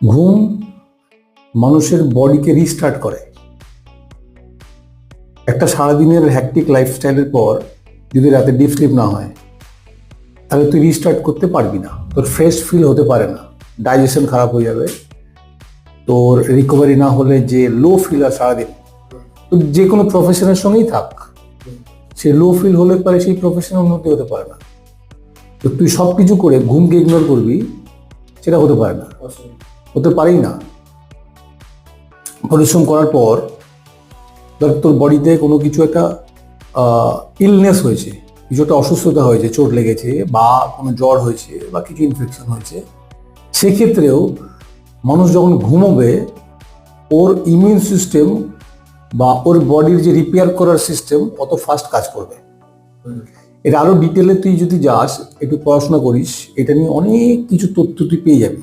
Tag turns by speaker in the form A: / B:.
A: ঘুম মানুষের বডিকে রিস্টার্ট করে। একটা সারাদিনের হ্যাকটিক লাইফস্টাইলের পর যদি রাতে ডিপ স্লিপ না হয়, তাহলে তুই রিস্টার্ট করতে পারবি না, তোর ফ্রেশ ফিল হতে পারে না, ডাইজেশন খারাপ হয়ে যাবে, তোর রিকভারি না হলে যে লো ফিল হয় সারাদিন, তুই যে কোনো প্রফেশনের সঙ্গেই থাক, সে লো ফিল হলে পরে সেই প্রফেশনের উন্নতি হতে পারে না। তো তুই সব কিছু করে ঘুমকে ইগনোর করবি, সেটা হতে পারে না, হতে পারেই না। পরিশ্রম করার পর ধর তোর বডিতে কোনো কিছু একটা ইলনেস হয়েছে, কিছু একটা অসুস্থতা হয়েছে, চোট লেগেছে বা কোনো জ্বর হয়েছে বা কিছু ইনফেকশন হয়েছে, সেক্ষেত্রেও মানুষ যখন ঘুমোবে ওর ইমিউন সিস্টেম বা ওর বডির যে রিপেয়ার করার সিস্টেম অত ফাস্ট কাজ করবে। এটা আরো ডিটেলে তুই যদি যাস, একটু পড়াশোনা করিস, এটা নিয়ে অনেক কিছু তথ্য তুই পেয়ে যাবি।